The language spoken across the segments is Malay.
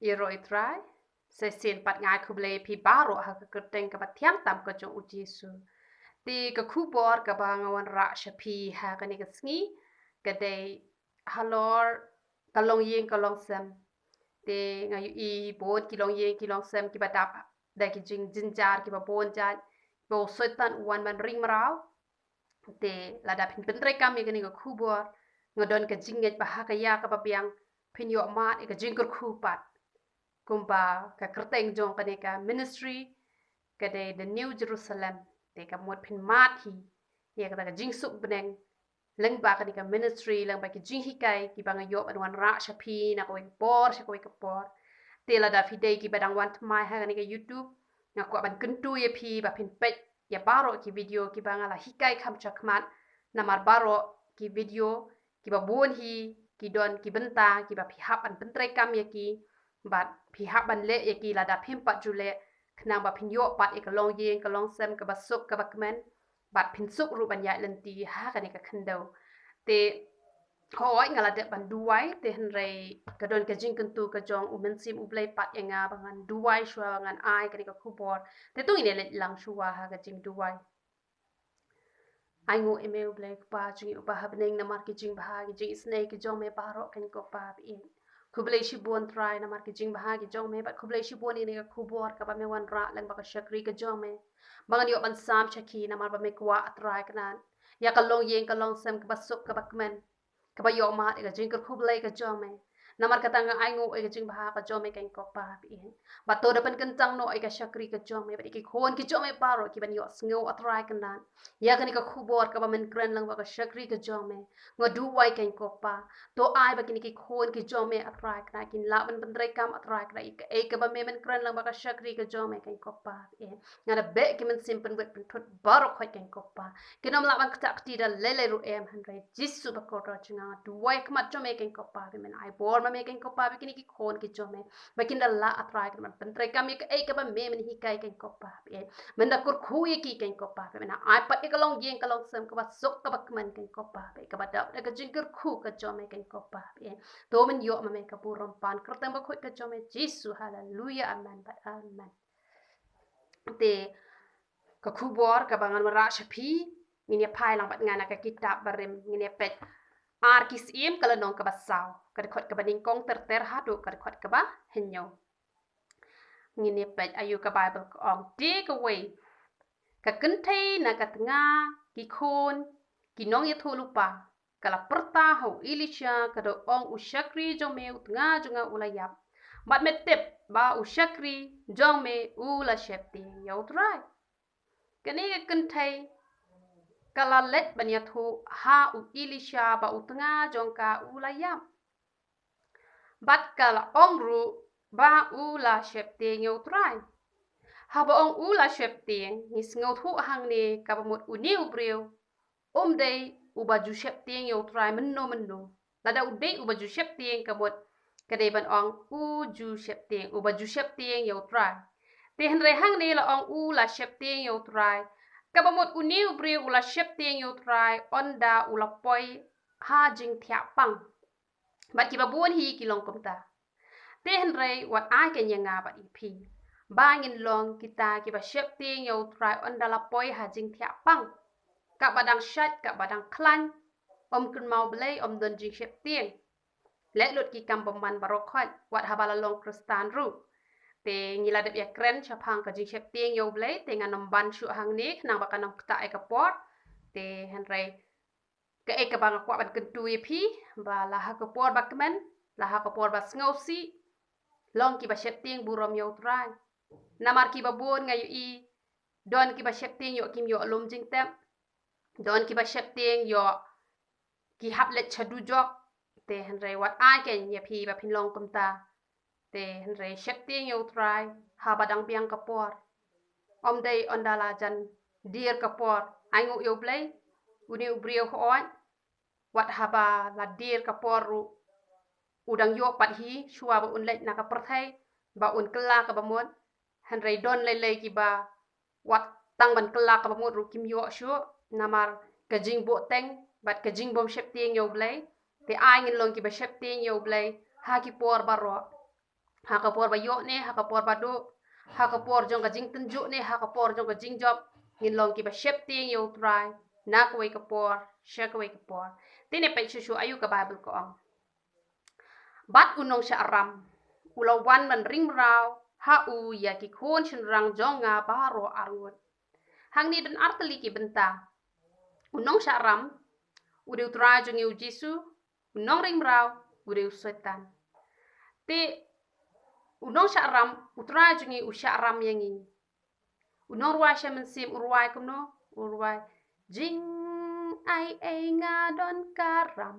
Iro itrai, sesin pat ngai kuble pi baro ha keteng ka tiang tam ka jong ujisu. Ti ka kubor ka ba ngawan ra shapi ha ka ni ka sngi ka dei halor kalong yeng kalong sem. Ti ngayu I bon kilong yeng kilong sem ki ba dap da ki jing jinjar ki ba bon jan bo soitan wan man ring mraw. Ti la da pin pentre kam ka ni ka kubor ngodon ka jinget ba ha ka ya ka ba piang pin yo mat ka jing kur kupat. Kumpa ka kerteng jong ka ministry ka de the New Jerusalem te ka mot pin mat hi ya ka jing suk beneng leng ba ka ministry leng ba ki jing hikai ki bang yo wan ra shapi na ko por sha ko ka por te la da fidei ki badang wan mai ha ka YouTube na ko ban kentu ye pi ba pin pet ya baro ki video ki bang la hikai kam chakmat na mar baro ki video ki ba bon hi ki don ki benta ki ba pi hap an pentre kam ye ki bat pihak ban le ye ki la da phim pat jule knang ba phin yo pat e ka long yeng ka long sem ka ba suk ka ba kmen bat phin suk ru ban ya lenti ha ka ni ka khando te hoi ngala de ban duai te hen re ka don ka jing kentu ka jong u men sim u blai pat ye nga bangan duai shwa bangan ai ka ni ka khubor te tu ine le lang shwa ha ka jing duai ai ngo email blai pa jing u ba ha beneng na mar ki jing ba ha ki jing snake ki jong me baro kan ko pa bi kublai shi bon try na mar ki jing bah ki jong me bat kublai shi bon ini ka kubor ka ba me wan ra lang ba ka shakri ka jong me bangan yo ban sam chaki na mar ba me kwa try kanan ya ka long yeng ka long sem ka ba suk ka ba kmen ka ba yo ma ka jing ka kublai ka jong me na mar ka tang ai ngo ka jing bah ka jong me kan ko pa bi ba to da pan kan tang no ka shakri ka jong me ba ki khon ki jong me paro ki ban yo sngo try kanan ya ka ni ka kubor ka ba men kren lang ba ka shakri ka jong me ngo du wai kan ko pa to ai ba ki khon ki jong me atrai kna kin la ban ban kam atrai kna ik ka ba me men kran lang ba ka shakri ka jong me kan ko pa ngana be ki men simpen wet pen thot baro khoi kan ko pa kinom la ban kta ti da lele ru em han re jisu ba ko ro chinga du wai kmat jong me kan ko pa men ai bor ma me kan ko pa ki ni ki khon ki jong me ba kin da la atrai kna ban kam ik ka ba me men hi kai kan ko pa men da kur khu ye ki kan ko pa men ai pa ik long yeng ka long sem ka ba sok ka ba kmen kan ko pa ka ba da ka jingker khu ka jong me kan ko pa to men yo ma me ka purom pan kerteng ba khoi ka jong me jisu haleluya amen ba amen te ka kubor ka bangan ra shapi ngine pai lang bat ngana ka kitab barim ngine pet ar kis im kala nong ka basaw ka khot ka baning kong ter hadu ka khot ka ba henyo ngine pet ayu ka bible ka ong take away ka kentai na ka tanga ki khon ki nong ye thu lupa kala perta ho Elisha kada ong ushakri jong me utnga jonga ulayap bat metep ba ushakri jong me ula shepti yautrai kani ka kentai kala let banya thu ha u Elisha ba utnga jong ka ulayap bat kala ong ru ba ula shepti yautrai ha ba ong ula shepti ngis ngau thu hang ni ka ba mut uniu breu dei ubaju shep tieng yo try menno lada ude ubaju shep tieng kabot kade ban ong uju shep tieng ubaju shep tieng yo try te henre hang ne la ong u la shep tieng yo try kabamot uniu bre ula shep tieng yo try onda ula poi ha jing thia pang bat ki babun hi ki long komta te henre wat ai ke nyanga ba ipi bangin long kita ki ba shep tieng yo try onda la poi ha jing thia pang ka badang shat ka badang klan kun mau belai don jing shep tieng le lut ki kam paman barokhat wat habala long kristan ru te ngila de ya kren chapang ka jing shep tieng yo belai te nganom ban shu hang ni nang bakanam kta e ka pot te henry ka e ka bang kwa ban kentu ye pi ba la ha ka pot ba kmen la ha ka pot ba sngosi long ki ba shep tieng burom yo trai namar ki ba bon ngayu I don ki ba shep tieng yo kim yo lom jing tem don ki ba shep tieng yo ki hap let chadu jok te henry wat ai ken ye pi ba pin long kumta te henry shep tieng yo try ha badang piang kapor dei ondala jan dir kapor aingu yo play uni ubrio hoan wat haba la dir kapor ru udang yo pat hi shua ba un let na ka perthai ba un kala ka ba mon henry don le ki ba wat tang ban kala ka ba mon ru kim yo shu namar ka jing bo teng bat ka jing bom shep tieng yo blay te ai ngin long ki ba shep tieng yo blay ha ki por baro haka por ba yo ne haka por ba do haka por jong ka jing tenju ne haka por jong ka jing job ngin long ki ba shep ting yo try na ko ka por sha ko ka por tine pa shu ayu ka bible ko ang bat unong sha ram ulawan man ring raw ha u ya ki khon shin rang jonga baro arut hang ni dan arteli ki benta unong sha ram ude utra jong yu jisu unong ring raw ude Soitan te unong sha ram utra jong yu sha ram yangi unong ruwa sha mensim urwai kumno urwai jing ai nga don karam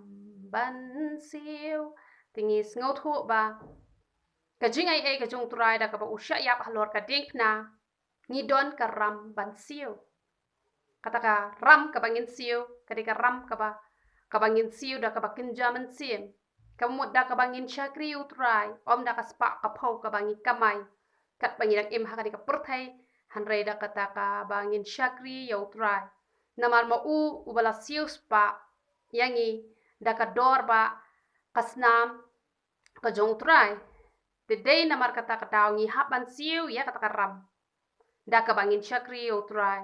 ban siu tingis ngau thu ba ka jing ai ka jong turai da ka ba usha yap halor ka ding na ni don karam ban siu kata ka ram ka bangin siu ka ram ka bangin siu da ka ba kinjaman sim ka mut da ka bangin shakri utrai om da ka spa ka phau ka bangin kamai kat bangin dak im ha ka purthai hanre da kata ka bangin shakri ya utrai namar ma u ubala siu spa yangi da ka dor ba kasnam ka jong utrai te dei namar kata ka dawngi haban siu ya kata ka ram da ka bangin shakri ya utrai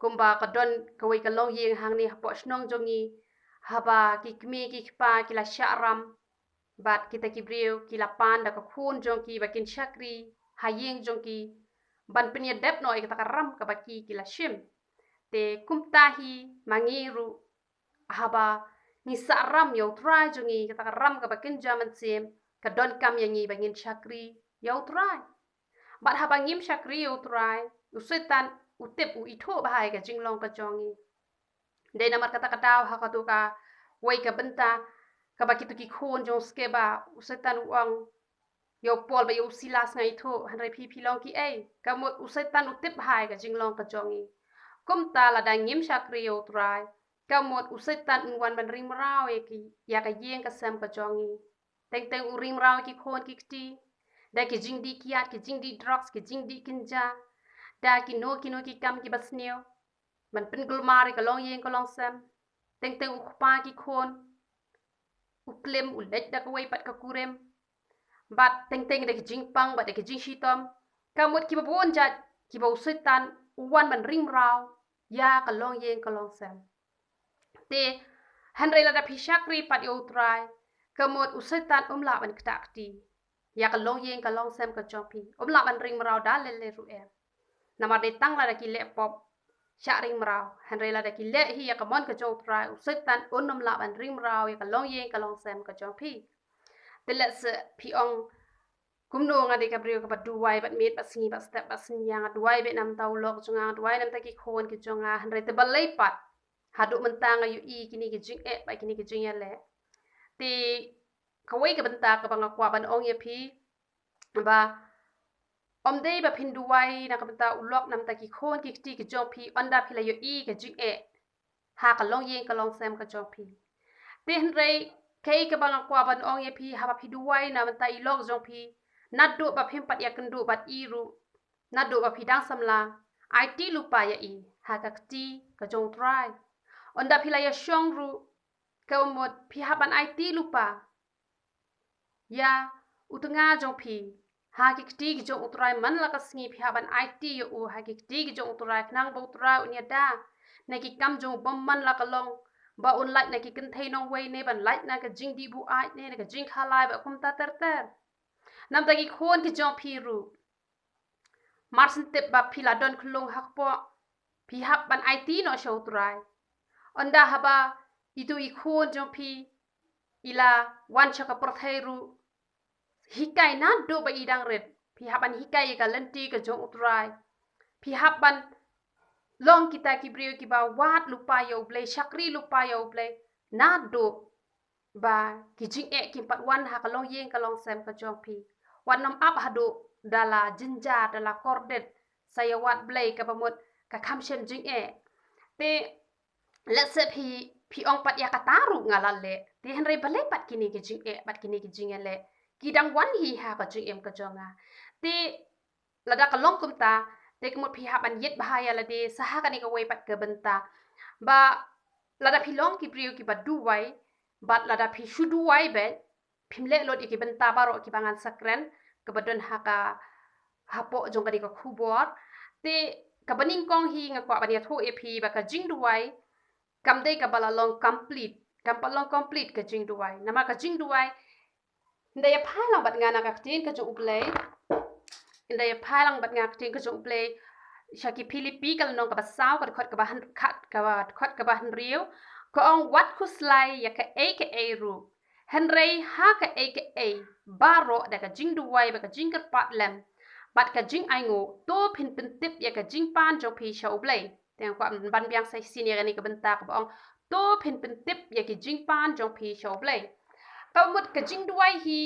kumba ka don ka wei ka long yeng hang ni hapo snong jongi haba ki kmi ki kpa ki la sharam bat kita ki briu ki la pan da ka khun jong ki bakin shakri hayeng jong ki ban penya dep no ka ram ka baki ki la shim te kumtahi mangiru haba ni saram yo try jongi ka ram ka bakin jaman sim ka don kam yangi bangin shakri yo try bat haba ngim shakri yo try Soitan utip u itho bahai ka jinglong ka jongi de namar kata kataw ha ka tu ka wei ka benta ka ba kitu ki khon jong ske ba Soitan uang yo pol ba yo silas ngai tho hanre phi long ki ei ka mo Soitan utip bahai ka jinglong ka jongi kum ta la dang ngim shakri yo try ka mo Soitan unwan ban ring mraw e ki ya ka yeng ka sam ka jongi teng u ring mraw ki khon ki kti da ki jingdi kiat ki jingdi drugs ki jingdi kinja da ki no ki kam ki basneo man pen gulmari ka long yeng ka long sam teng u khpa ki khon u klem u lek da ka wei pat ka kurem bat teng da ki jing pang bat da ki jing shitom kamot ki babon jat ki ba Soitan wan man ring raw ya ka long yeng ka long sam te hanre la da phi shakri pat yo try kamot Soitan la ban ktakti ya ka long yeng ka long sam ka chopi la ban ring raw da le ru em namar de tang la da ki le pop sha ring mraw hanre la da ki le hi ya ka mon ka jong try Soitan la ban ring mraw ya ka long yeng ka long sam ka chopi te le se pi ong kumno nga de ka brio ka ba duwai bat met ba singi ba step ba sinyang duwai be nam taw lok junga duwai nam ta ki khon ki jonga hanre te balai pat hadu mentang ayu i kini ki jing e ba kini ki jing ya le ti ka wei ka benta ka banga kwa ban ong ye phi ba om dei ba phin duwai na ka benta ulok nam ta ki khon ki ti ki jong phi onda phi la yu i ka jing e ha ka long yeng ka long sam ka jong phi te hanre kei ka banga kwa ban ong ye phi ha ba phi duwai na benta i lok jong phi nadu ba phim pat ya kendu bat iru nadu ba phi dang samla IT lupa ya i ha ka kti ka jong try onda phi la ya shong ru ka mod phi haban IT lupa ya utunga jong phi ha ki kti ki jong utrai man la ka sngi phi haban IT yo u ha ki kti ki jong utrai nang bo utrai unya da na ki kam jong bom man la ka long ba un light na ki kin thai nong wei ne ban light na ka jing di bu ai ne ka jing khalai ba kum ta ter ter nam ta ki khon ki jong phi ru marsin tip ba phi la don khulung hak po phi hap ban IT no show try onda haba itu i khon jong phi ila wan chaka porthai ru hikai na do ba idang red phi haban hikai ka lenti ka jong utrai phi haban long kita ki brio ki ba wat lupa yo ble shakri lupa yo ble na do ba ki jing e ki pat wan ha ka long yeng ka long sam ka jong phi wan nam ap hadu dala jinja dala kordet saya wat ble ka pamut ka kham shem jing e te let's say phi ong pat ya ka taru ngala le te henre bale pat kini ki jing e pat kini ki jing le ki dang wan hi ha ka jing em ka jonga te lada ka long kum ta te kemut phi ha ban yet bahaya la de saha ka ni ka wei pat ka benta ba lada phi long ki priu ki ba du wai bat lada phi shu du wai be phimle lot ki benta baro ki bangan sakren kabadon haka hapo jong kadi ka kubor te kabaning kong hi ngakwa bania tho epi ba ka jing duai kamdei ka balalong complete kampalong complete ka jing duai nama ka jing duai ndaya phalang bat ngana ka tin ka jong ublei ndaya phalang bat ngak tin ka jong ublei Shaki Philippi kal nong ka basaw ka khot ka bahan khat ka khot ka bahan riu ko ong wat kuslai ya ka ru henrei ha ka baro da ka jing duai ba ka jing ka patlem bat ka jing aingo to phin tip ya ka jing pan jo phi shau blai teng kwa ban biang sai senior ni ka benta ka ong to phin tip ya ki jing pan jo phi shau blai ka mut ka jing duai hi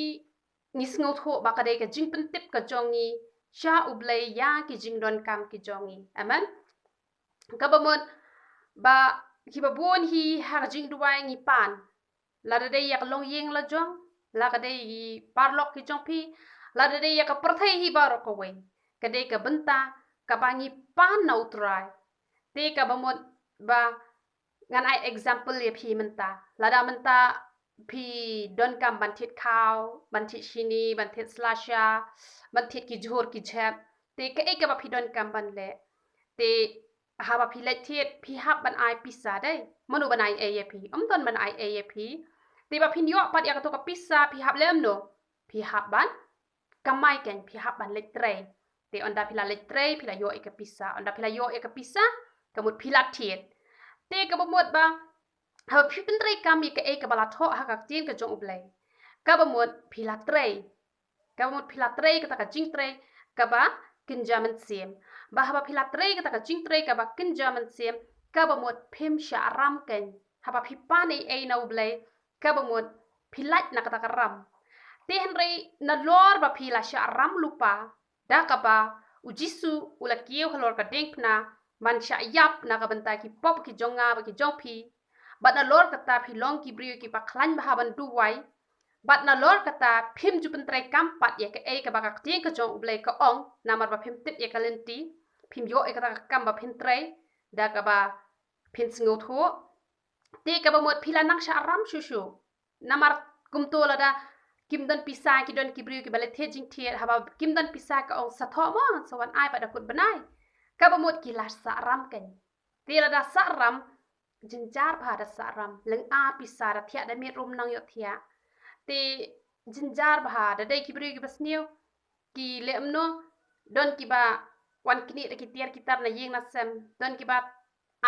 ni sngo tho ba ka dei ka jing tip ka jongi sha ublay ya ki jingdon kam ki jongi amen kabamon ba ki babon hi ha jing duai ngi pan la de yak long yeng la jong la ka dei parlok ki jong pi la de yak prathai hi baro ko we ka dei ka benta ka bangi pan na utrai te ka bamon ba ngan ai example ye phi menta la da menta phi don kam ban thit khao ban thit shini ban thit slasha ban thit ki jhor ki chap te ka ba phi don kam ban le te ha ba phi le thit phi hap ban ai pizza dai manu ban ai ye phi ton ban ai ye phi te ba phi yo pat ya ka to ka pizza phi hap lem no phi hap ban kamai ken phi hap ban le tre te onda phi la le tre phi la yo ka pizza onda phi la yo ka pizza kamut phi la thit te ka ba mot ba ha phi pen tre kam ye ka bala tho ha ka tin ka jong ublai ka ba mot phi la tre ka mot phi la tre ka ta ka jing tre ka ba kin jaman sim ba ha ba phi la tre ka ta ka jing tre ka ba kin jaman sim ka ba mot phim sha ram ken ha ba phi pa nei na ublai ka ba mot phi lat na ka ta ka ram te henrei na lor ba phi la sha ram lupa da ka ba ujisu ula kieu halor ka deng na man sha yap na ka benta ki pop ki jonga ba ki jong phi bat na lor kata phi long ki brio ki pa khlan ba ban du wai bat na lor kata phim ju pen trai kam pat ye ka ba ka tien ka jong ublai ka ong namar ba phim tip ye ka lenti phim yo ka ta kam ba phin trai da ka ba phin sngo tho te ka ba mot phila nang sha ram shu shu namar kum to la da kim don pisa ki don ki brio ki bale the jing the ha ba kim don pisa ka ong sa tho mo so wan ai ba da kut banai ka ba mot ki la sa ram ken te la da sa ram jinjar bha da sa ram leng a pisa da thia da mi rum nang yo thia te jinjar bha da dai ki brio ki basniu ki lemno don ki ba wan kini da ki tiar kitar na yeng na sem don ki ba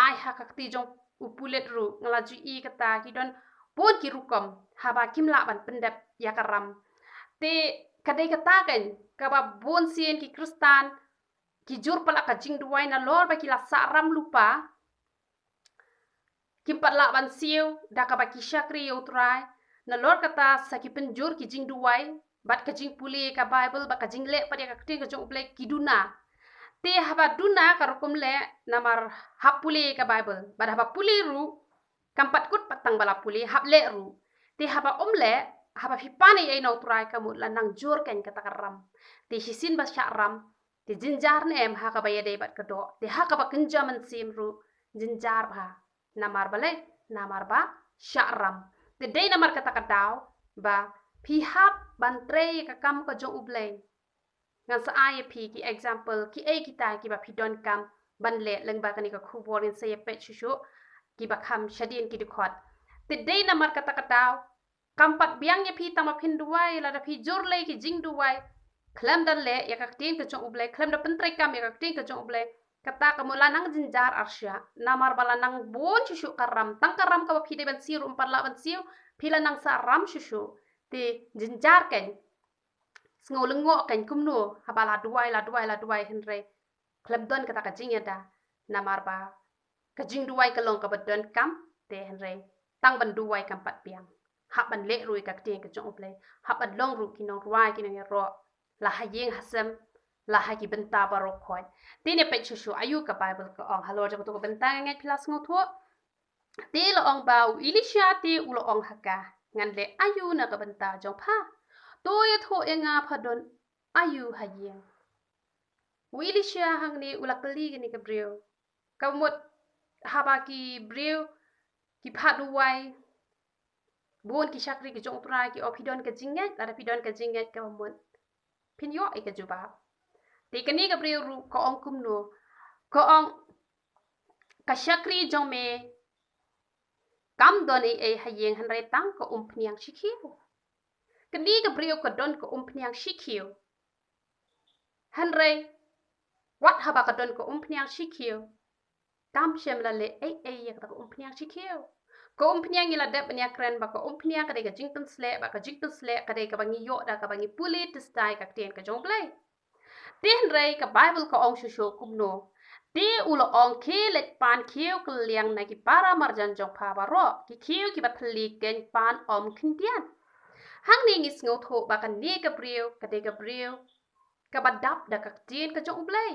ai ha ka ti jong upulet ru ngala ju i kata ki don pon ki rukom ha ba kim la ban pendap ya karam te kadai kata kan ka ba bon sien ki kristan ki jur pala ka jing duai na lor ba ki la sa ram lupa kim pat la ban siu da ka ba ki shakri utrai na lor kata sa ki penjur ki jing duai bat ka jing puli ka bible ba ka jing le pa ya ka ting ka jong ble ki duna te haba duna ka rukum le namar hapuli ka bible ba haba puli ru kampat kut patang bala puli hap le ru te haba le haba fi pani ai no trai ka mu la nang jur ken ka takaram te hisin ba sha ram te jinjar ne em ha ka ba yede bat ka do te ha ka ba kinjaman sim ru jinjar ba namar bale namar ba sha ram te dei namar ka takadaw ba phi hap ban tre ka kam ka jong ublei ngan sa ai phi ki example ki kita ki ba phi don kam ban le leng ba kani ka khu borin se pe chu ki ba kham shadin ki dikhot te dei namar ka takadaw kampat biang ye phi tama phin duai la da phi jor le ki jing duai klam dan le ya ka tin ka jong ublei klam da pentrai kam ya ka tin ka jong ublei kata ka mula nang jinjar arsya namar bala nang bon chu karam tang karam ka ba phi de ban siu umpat la ban siu phi la nang sa ram chu te jinjar ken sngo lengo kan kumno habala la duai henre klem don kata ka jing da namar ba ka jing duai ka long ka badon kam te henre tang ban duai kam pat piang hab ban le rui ka te ka jong ple hab ban long ru ki nong ruai ki nong ro la ha yeng hasem la ha ki benta baro khoi te ne pe chu ayu ka bible ka ong halor ja ko benta ngai pilas ngo tho te lo ong ba u ilisha te u lo ong haka ngan le ayu na ka benta jong pha toya tho enga phadon ayu hayeng wilisha hangni ulakali gini ka brio kamot haba ki brio ki phaduai bon ki shakri ki jong pra ki opidon ka jinget ada pidon ka jinget ka mot phin yo ika juba ti kani ka brio ru ko ong kumno ko ong ka shakri jong me kam doni e hayeng han re tang ko pniang shikiu kani ka brio ko don ko pniang shikiu han re wat haba ka don ko pniang shikiu kam shem la le ya ka ko pniang shikiu ko pniang ila dep nya kren ba ko pniang ka de ka jington sle ba ka jington sle ka de ka bangi yo da ka bangi puli te stai ka ten ka jong blai tin re ka bible ko ong shu kumno ti ulo ong kelet pan kieu kliang na ki para marjan jong pa baro ki kieu ki batli ken pan kindian hang ni ngis ngo tho ba kan ni ka brio ka de ka brio ka badap da ka tin ka jong blai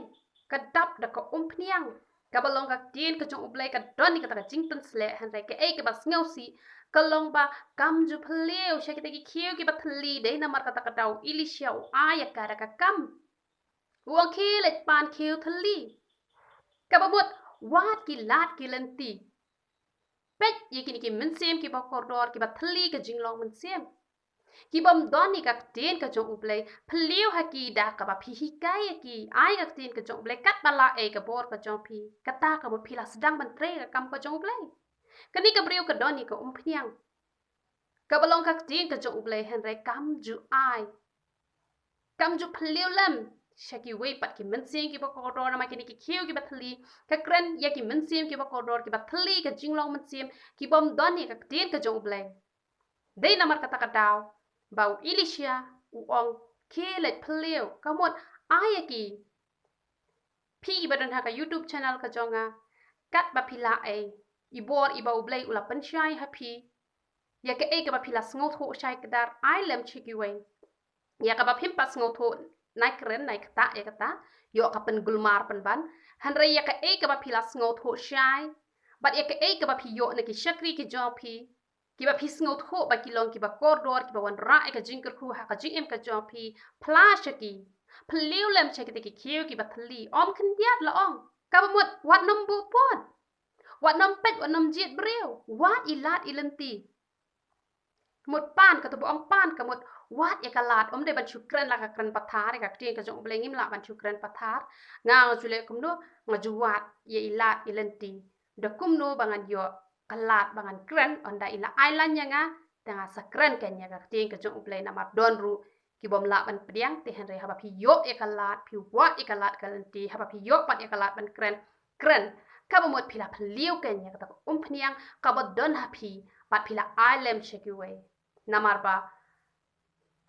ka dap da ka pniang ka balong ka tin ka jong blai ka don ni ka ta jington sle han re ka e ka bas ngau si ka long ba kam ju phleu she ki te ki kieu ki batli de na mar ka ta ka dau ilisha u aya ka da ka kam uang kelet pan kieu thli kabamut wat ki lat ki lenti pet ye kini ki mensem ki ba kordor ki ba thli ka jinglong mensem ki bom doni ka ten ka jong ublei phliu ha ki da ka ba phi hi kai ki ai ka ten ka jong ublei kat bala e ka bor ka jong phi kata ka mo phila sedang mentre ka kam ka jong ublei kani ka briu ka doni ka phniang ka balong ka ten ka jong ublei hen re kam ju ai kam ju phliu lam shaki wei pat ki mensem ki ba kordor na ma kini ki kieu ki ba thli ka kren ya ki mensem ki ba kordor ki ba thli ka jinglong mensem ki bom doni ka ten ka jong ublei dei na mar kata ka daw bau ilisha u ong kelet phliu kamot ayaki phi badan ha ka YouTube channel ka jonga kat ba phila e ibor iba ublei ula panchai ha phi ya ka e ka ba phila sngot ho shai kadar ai lem chiki wei ya ka ba phim pas sngot ho nai kren nai kata ya kata yo ka pen gulmar pen ban han re ya ka e ka ba phila sngot ho shai bat ya ka e ka ba phi yo na ki shakri ki jo phi ki ba phi sngot ho ba ki long ki ba kordor ki ba wanrah e ka jingker khu ha ka jim ka jo phi phla shaki phliu lem cheki te ki kieu ki ba thli khin diat la ong ka ba mot wat nom bu pon wat nom pet wat nom jiet breu wat ilat ilenti mot pan ka to ong pan ka mot wat ya kalat de ban chukren la ka kren pathar ka tin ka jong blengim la ban chukren pathar nga jule kumno nga juwat ye ilat ilenti de kumno bangan yo kalat bangan kren onda ila island nga tanga sakren ken ya ka tin ka jong bleng na mar don ru ki bom la ban pdiang te henre haba phi yo e kalat phi wat e kalat kalenti haba phi yo pat e kalat ban kren ka ba mot phila phliu ken ya ka phniang ka ba don ha phi pat phila island chekiwe namar ba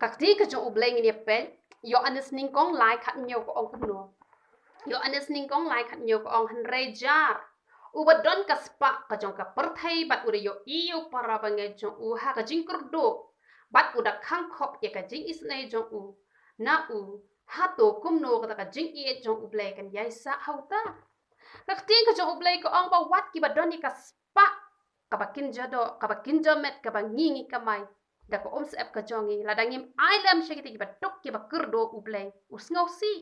kakti ka jong ubleng ni pel yo anes ning kong lai khat nyo ko ong kumno yo anes ning kong lai khat nyo ko ong han re jar u ba don ka spa ka jong ka perthai bat u yo iyo para bange jong u ha ka jing kurdo bat u da khang khop ye ka jing isnai jong u na u ha to kumno ka jing e jong ubleng kan yai sa hauta kakti ka jong ubleng ko ong ba wat ki ba don ni ka spa ka ba kin jado ka ba kin jomet ka ba ngingi ka mai da ko sep ka jongi la dangim ailam shekiti ki batok ki bakurdo ublay usngau si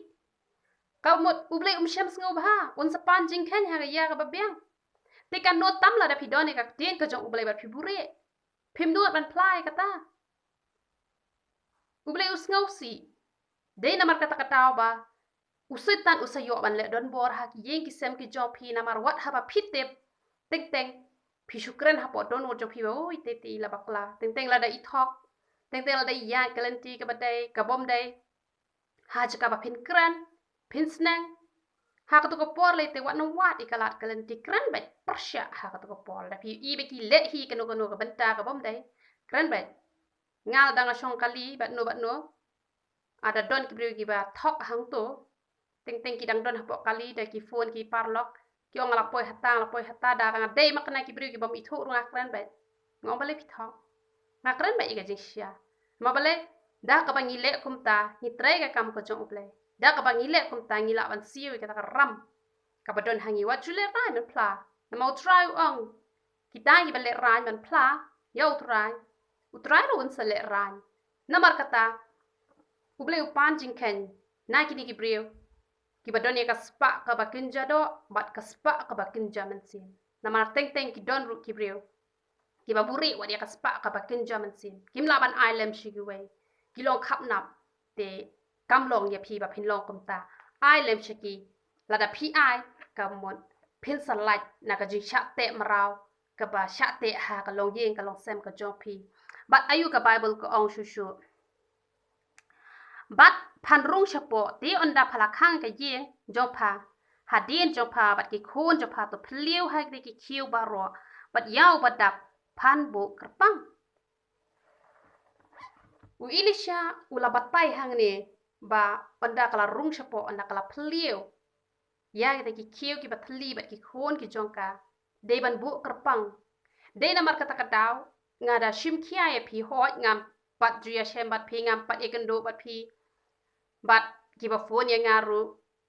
ka mot ublay shem ngau ba un sa pan jing khen ha ya ka babyang te kan no tam la da pidone ka ten ka jong ublay ba phibure phim nuat ban plai kata ublay usngau si de na mar kata kata ba usitan usayo ban le don bor ha ki yeng ki sem ki jong phi na mar wat ha ba phitep tek teng phi shukran ha po don wo jong phi ba oi te ti la bakla teng teng la da ithok teng teng la da ya kalenti ka badai ka bom dai ha jaka ba phin kran phin snang ha ka to ko por le te wat no wat ikalat kalenti kran ba persya ha ka to ko por da phi i be ki le hi ka no ka benta ka bom dai kran ba ngal da nga shong kali bat no ada don ki bri ki ba thok hang to teng teng ki dang don ha po kali da ki phone ki parlok ki ong la poi hata da nga dei makna ki bri ki bom i tho nga kran ba ngom bale phi thok nga kran ba i ga jingsia ma bale da ka bangi le kumta ni trai ka kam ko jong uple da ka bangi le kumta ngi la ban siu ka ta ram ka badon hangi wa jule rai men pla na mau try ong ki ta gi bale rai men pla yo utrai ro un sale rai na mar kata uble upan jing ken na ki ni ki brio ki badon ya ka spa ka bakin jado bat ka spa ka bakin jaman sin na mar teng teng ki don ru ki brio ki ba buri wa dia ka spa ka bakin jaman sin kim laban island shigiwe ki long khap nap te กำลงอย่าพีแบบพินลงกุมตาไอเลมชกีระดับพี่ไอกำมดพินสลัดนักจิชะเตะมราวกับบาชะเตะหากะลงเยงกะลงเซมกะจงพีบัดอายุกับไบเบิลก็องชูชูบัดพันรุ่งเฉพาะที่อันดับพลักข้างกะเยงจงพาหาดีนจงพาบัดกิโคนจงพาตัวเพลียวให้ได้กิคิวบารอบัดยาวบัดดับพันบุกระปังอุอิลิชาอุลาบัตไตหังเนบาอันดักละรุ่งเฉพาะอันดักละเพลียวยาได้กิคิวกิบัดทลีบัดกิโคนกิจงกาเดบันบุกระปังเดนามาร์กตะกะดาวงาดาชิมขี้ยาพีฮอดงามปัดจุยาเชมบัดพีงามปัดเอกันโดบัดพีบัดกิบะโฟนยงารุ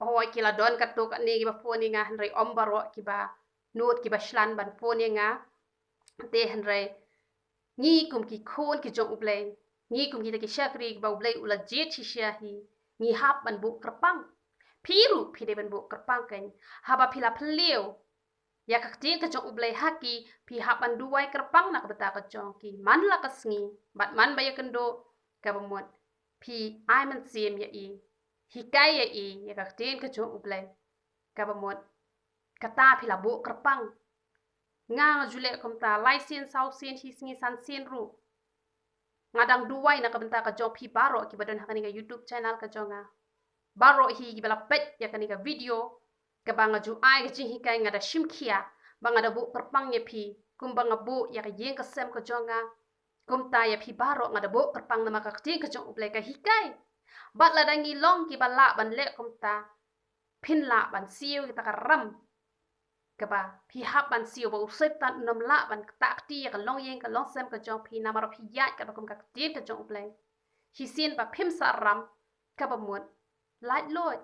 ฮอยกิลาดอนกะตุกะเนกิบะโฟนยงาหันไรอมบารอกิบะนูดกิบะชลันบันโฟนยงาเตหันไรงี้กุมกิโคนกิจงอุบเลงี้กุมกิตะกิชากรีกิบะอุบเลอุลาเจตชิชาฮีงี้ฮับบันบุกระปังพีรุพีเดบันบุกระปังกันฮับะพิลาเพลียวยาคักเจนกะจงอุบเลฮักกีพีฮับบันดูไว้กระปังนักบะตากะจงกีมันละกะสงีบัดมันบะยะกันโดกะบะมดพีไอมันเซียมยาอีฮิกายยาอียากักเจนกะจงอุบเลกะบะมดกะตาพิลาบุกระปังงาจุเลคอมตาไลเซียนซาวเซียนฮิสงีซันเซียนรูงาดังดูไว้นักบะตากะจงพีบารอกิบะดอนฮักนิกะ YouTube channel กะจงบารอฮีกิบะละเป็ดยากันิกะวิดีโอกะบังจูไอกะจิฮิกายงาดาชิมเคียบังดาบุกระปังยาพีกุมบังบุยากะเยงกะเซมกะจงกุมตายาพีบารองาดาบุกระปังนามากักเจนกะจงอุบเลกะฮิกายบัดละดังงีลองกิบะละบันเลกุมตาพินละบันซิวกิตะกะรัมกะบาพีฮับบันซิวบะอุไซตันนมละบันตะกตียากะลองเยงกะลองเซมกะจงพีนามารอพียะกะบะกุมกักเจนกะจงอุบเลฮิเซียนบะพิมสะรัมกะบะมวดไลท์โลด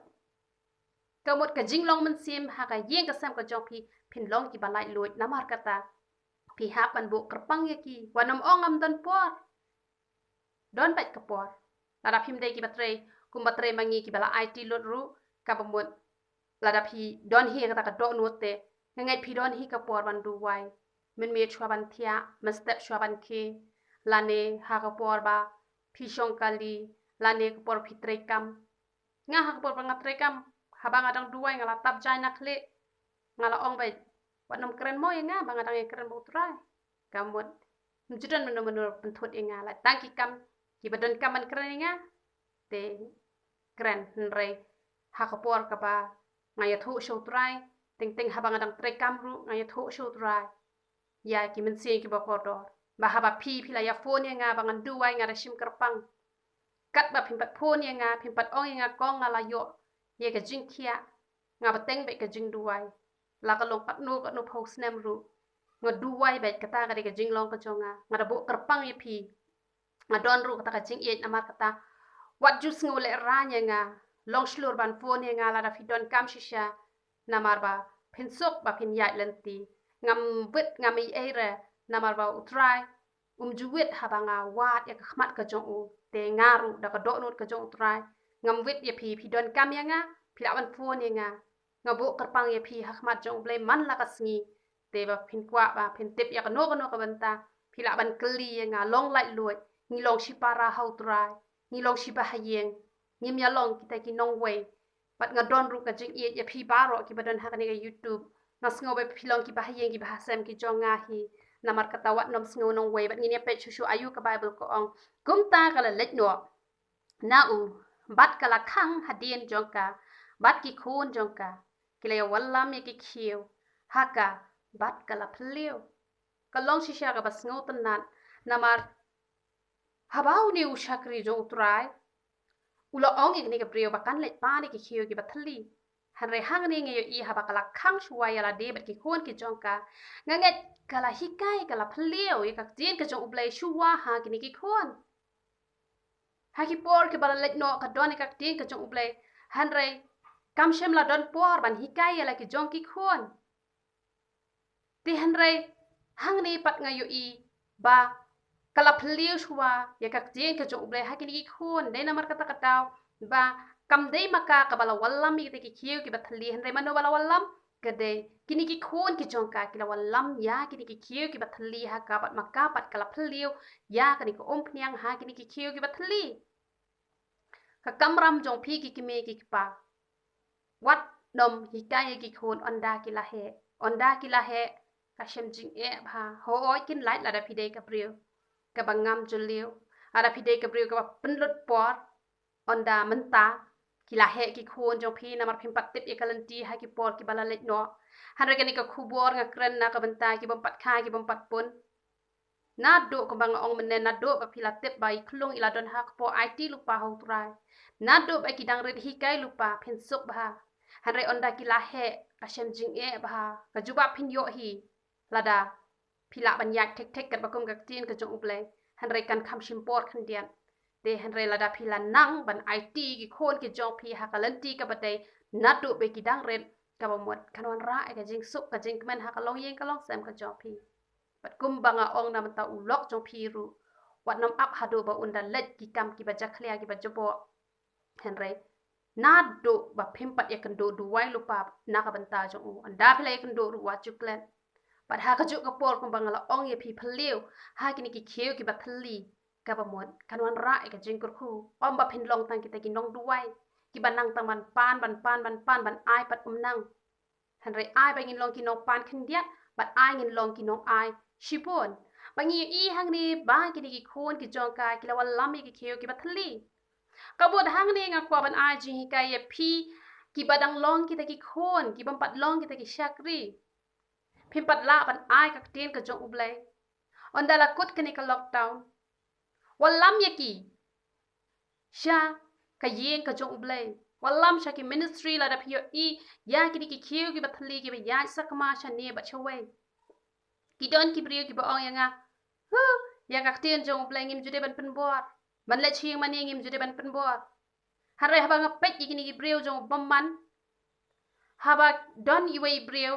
กะหมดกะจิงลองมันเซียมหากะเยงกะเซมกะจงพีพินลองกิบะไลท์โลดนามารกะตาพีฮับบันบุกระปังยากีวานมอองอำดอนปอดดอนเป็ดกะปอดระดับพิมเดกิบะเตรกุมบะเตรมังงีกิบะละไอตีโลดรูกะบะมดระดับพีดอนฮีกะตะกะโดโนเตงไงพีดอนฮีกะปอดวันดูไวมันเมชัวบันเทียมันสเตปชัวบันเคลาเนหากะปอดบาพีชงกาลีลาเนกะปอดพีเตรกัมงาหากะปอดบังะเตรกัมหาบังะดังดูไวงะละตับใจนักเลงะละอองไปวันนำเครนโมยงาบังะดังเครนบุตรายกะหมดมันจุดันมันบรรทุดเองละตั้งกิกัมกิบดอนกัมมันเครนงาเตเครนนไรหากปอร์กะบางายะทุโชตรายเต็งหาบังะดังเตรกัมรูงายะทุโชตรายยากิมันเซียกิบะคอดอร์บาหาบะพีลายาโฟนยงาบังะดูไวงาดาชิมกระปังกัดบะพิมปัดโพนยงาพิมปัดอองยงากองงาลาโยเยกะจิงเคียงาบะเต็งเบกะจิงดูไวลากะลงปัดนูโพสเนมรูงาดูไวเบกะตากะเดกะจิงลองกะจงงาดาบุกระปังยพีงาดอนรูกะตากะจิงเอดนามากะตาวัดจุสงเลรานยงาลองชลูรบันโฟนยงาลาดาฟิดอนกัมชิชานามารบาเพ็นซกบะพินยาลันตีงามวิดงามอีเอเรนามารบาอุตรายจูวิดหาบังาวาดยะกะขมัดกะจงอูเตงารูดะกะโดโนดกะจงอุตรายงามวิดยะพีดอนกัมยงาพิลาบันโฟนยงางาบุกระปังยะพีหักมัดจงเบลมันละกะสงีเตบะพินกวะบะพินติบยะกะโนกะบันตาพิลาบันกลียงาลองไลลวยงีลองชิปาราเฮาตรายงีลองชิบะฮะเยงงิมยะลองกิตะกินองเวปัดงาดอนรุกะจิงเอียะพีบารอกิบะดอนฮักนิกะ YouTube งาสงอเบพิลองกิบะฮะเยงกิบะฮะเซมกิจงาฮีนามารกะตาวัดนอมสงอนองเวบัดงีเนี่ยเปชุชุอายุกะไบเบิลกอองกุมตากะละเล็ดนัวนาอูบัดกะละคังหะเดียนจงกาบัดกิโคนจงกากิเลยวัลลัมยะกิเคียวฮักกะบัดกะละเพลียวกะลองชิชากะบะสงอตันนันนามารฮาบาวนิวชักรีจงอุตรายอุลอองอีกนี่กะเปรียวบะกันเล็ดป้านี่กิเคียวกิบะทะลีหันไรหังนี่ไงอีฮาบะกะละคังช่วยยะละเดบัดกิโคนกิจงกางะเง็ดกะละฮิกายกะละเพลียวอีกะเจนกะจงอุบเลชัวหากินี่กิโคนหากิปอร์กิบะละเล็ดโนกะดอนอีกะเจนกะจงอุบเลหันไรกัมเชมละดอนปอร์บันฮิกายยะละกิจงกิโคนติหันไรหังนี่ปัดไงอยู่อีบากะละเพลียวชัวยะกะเจนกะจงอุบเลหากินี่กิโคนได้นามารกะตะกะดาวบากำได้มากะกะบะละวัลลัมอีกะกิเคียวกิบะทะลีหันไรมโนบะละวัลลัมกะเดกินี่กิโคนกิจงกากิละวัลลัมยากินี่กิเคียวกิบะทะลีหากะบัดมากะปัดกะละเพลียวยากะนี่กะอมพเนียงหากินี่กิเคียวกิบะทะลี ka kamram jong phi ki me ki pa wat dom hikai ki khon onda ki la he ka shem jing e bha ho oi kin light la da phi de ka brio ka bangam julio ada phi de ka brio ka penlut por onda menta ki la he ki khon jong phi na mar phim pat tip e kalanti ha ki por ki bala let no han regani ka khubor nga kren na ka benta ki bom pat kha ki bom pat pun na do ko bang ong menen na do ba pila tip bai klung ila don hak po IT lupa ho trai na do ba ki dang red hikai lupa phin suk ba han re onda ki la he ka shem jing e ba ka juba phin yo hi lada pila ban yak tek tek kat bakum ka tin ka jong uple han re kan kham shim por khan dian te han re lada pila nang ban IT ki khon ki jong phi ha kalanti ka batei na do be ki dang red ka ba mot kan wan ra ka jing suk ka jing men ha ka long yen ka long sem ka jong phi pat kum banga ong na mata ulok jong phi ru wat nam ap hado ba unda let ki kam ki ba jakhlia ki ba jobo han re na do ba phim pat ya kan do du wai lupa na ka banta jong u anda phila ya kan do ru wa chuklen pat ha ka ju ka por kum banga la ong ye phi phliu ha ki ni ki kheu ki ba thli ka ba mot kan wan ra ka jing kur khu om ba phin long tang ki ta ki nong du wai ki ba nang tang ban pan ai pat nang han re ai ba ngin long ki nong pan khin dia bat ai ngin long ki nong ai shipon bangi i hang ni ba ki ni ki khon ki jong ka ki la wal lam ki kheu ki ba thli ka bod hang ni nga kwa ban ai ji ka ye phi ki badang long ki ta ki khon ki bam pat long ki ta ki shakri phim pat la ban ai ka tin ka jong ublai on dala kut ka ni ka lockdown wal lam ye ki sha ka yen ka jong ublai wallam sha ki ministry la da phi i ya ki ni ki kheu ki ba thli ki ba ya sakma sha ne ba chwe ki don ki brio ki ba ong yanga hu ya ka tin jong ublai ngim jude ban pen bor ban le ching man ngim jude ban pen bor hare haba nga pet ki ni ki brio jong bomman haba don i wei brio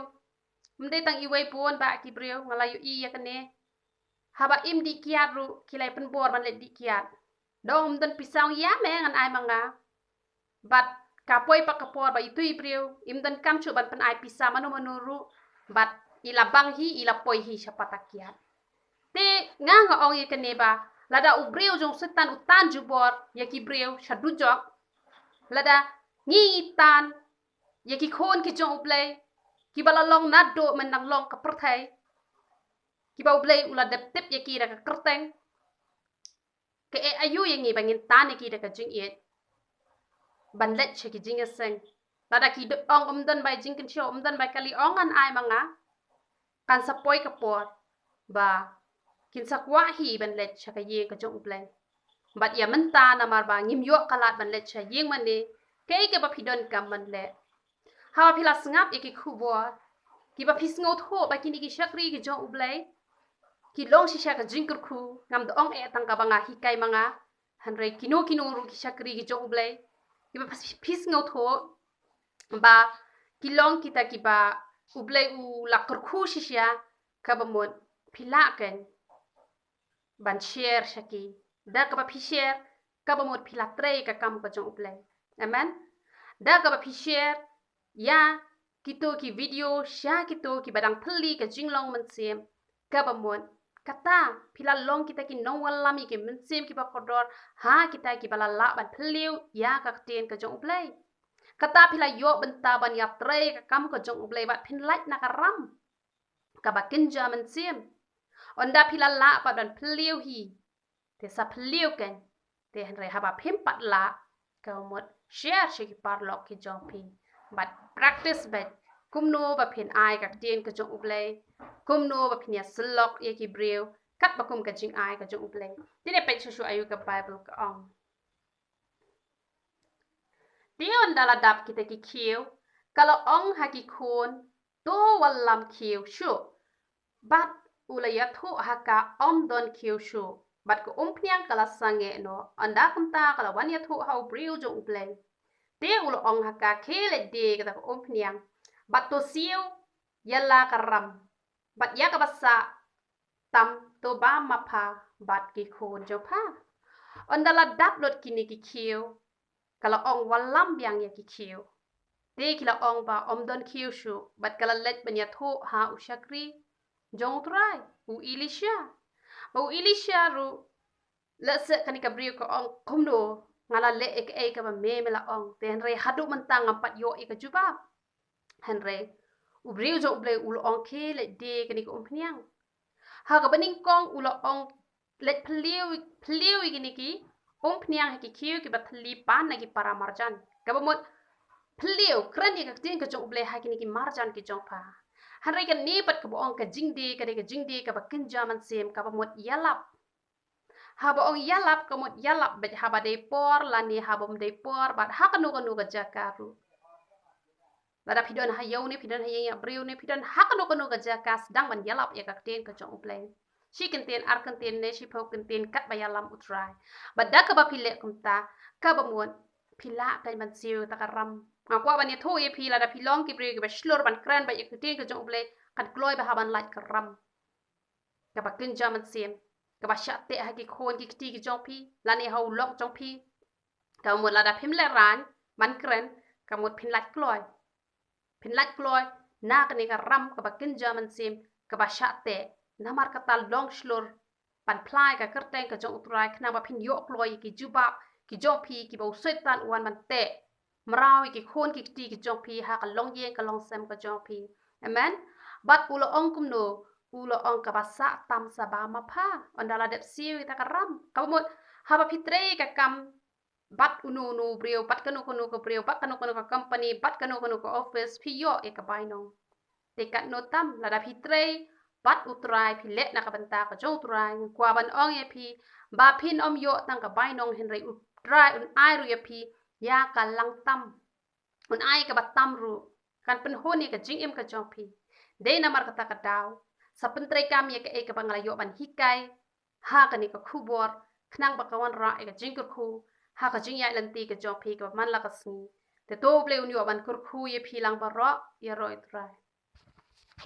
mde tang i wei pon ba ki brio ngala yu i ya kane haba im di kiat ru ki lai pen bor ban le di kiat dong dan pisang ya me ngan ai manga bat kapoi pa kapor ba itu i brio im dan kam chu ban pen ai pisa manu ru bat ila bang hi ila poi hi sapata kiat te nga ong ye kane ba lada u brio jong setan utan jubor ya ki brio shadu jok lada ngi tan ya ki khon ki jong ublei ki bala long na do men nang long ka perthai ki ba ublei ula dep tip ya ki da ka kerteng ke e ayu yang ngi bangin tan ki da ka jing it ban let che ki jing seng lada ki do ong dan bai jing kin show dan bai kali ong an ai manga kan sapoi ka por ba kin sakwa hi ban let cha ka ye ka jong ublei bat ya menta na mar ba ngim yo kalat ban let cha yeng man ne ke ke ba phidon kam man le ha phila sngap e ki khubo ki ba phis ngot ho ba kini ki shakri ki jong ublei ki long shi sha ka jing kur khu ngam do ong e tang ka banga hi kai manga han re kino ru ki shakri ki jong ublei ki ba phis ngot ho ba ki long kita ki ba ublei u la kur khu shi sha ka ba mon phila ken ban share shaki da ka ba phi share ka ba mon phila tre ka kam ka jong ublei amen da ka ba phi share ya kito ki video sha kito ki badang phli ka jinglong man sem ka ba mon kata phila long kita ki nong walami ki man sem ki ba kodor ha kita ki bala la ban phliu ya ka ten ka jong ublei kata phila yo benta ban ya tre ka kam ka jong ublei ba phin lait na ka ram ka ba kinja man sem onda phila la pa ban phliu hi te sa phliu ken te han re ha ba phim pat la ka mot share shi ki par lok ki jong phi but practice bet kumno ba phin ai ka tien ka jong ublei kumno ba phin ya slok ye ki breu kat ba kum ka jing ai ka jong ublei tine pe chu ayu ka bible ka ong tion dala dap kita ki khiu kalau ong ha ki khon to wallam khiu shu bat ulaya thu haka om don khiu shu bat ko pnyang kala sange no anda kumta kala wan ya thu hau breu jong ublei te ulo ong haka khele de ka ko pnyang bat to siu yalla karam bat ya ka basa tam to ba ma pha bat ki khon jo pha ondala dap lot kini ki khiu kala ong wallam biang ya ki khiu te kila ong ba om don khiu shu bat kala let banya tho ha ushakri jong trai u ilisha ru la se kanika brio ko ong kumno ngala le ek ka ba me la ong te henre hadu mentang ampat yo e ka juba henre ubriu jo uble ulo ong ke le de ka ni ko pniang ha ka baning kong ulo ong le phliu gini ki pniang ki kiu ki ba thli pan na ki para marjan ka ba mot phliu kran ni ka tin ka jo uble ha ki marjan ki jong pa henre ka ni pat ka bo ong ka jingde ka ba kinjaman sem ka ba mot yalap haba ong yalap kamot yalap bet haba de por lani habom de por bat hakanu ka jakaru lada pidon hayau ni pidon hayang briu ni pidon hakanu ka jakas dang man yalap ya ka ten ka jong upleng si kenten ar kenten ne si pok kenten kat bayalam utrai badda ka ba pile kumta ka ba mon pila kai man siu takaram ngakwa ban ye tho ye pila da pilong ki briu ki ba shlor ban kran ba ya ka ten ka jong uple kan kloi ba haban lait karam ka ba kinja man sem ka ba sha te ha ki khon ki ti ki jong pi lani hau lok jong pi ka mo la da phim le ran man kren ka mo phin lat kloi na ka ni ka ram ka ba kin german sim ka ba sha te namar ka tal long shlor pan plai ka kerteng ka jong utrai kna ba phin yo kloi ki juba ki jong pi ki ba Soitan wan man te mraw ki khon ki ti ki jong pi ha ka long ye ka long sem ka jong pi amen bat ulo ong kumno ulo ong ka basa tam sa ba ma pha ondala dep siu ta karam ka mot ha ba fitre ka kam bat unu brio bat kanu ka brio bat kanu ka company bat kanu ka office phi yo e ka bai nong te kat no tam la da fitre bat utrai phi let na ka banta ka jo utrai kwa ban ong e phi ba phin om yo tang ka bai nong hen rei utrai un ai ru ye phi ya ka lang tam un ai ka bat tam ru kan pen honi ka jing em ka jo phi de na mar kata ka daw sa pentre kam ye ka bangala ban hikai ha ka ni ka khubor knang ba kawan ra e ka jingkur khu ha ka jing ya lanti ka jong phi ka man la ka sni te to ble un yo ban kur khu ye phi lang ba ro ye ro itrai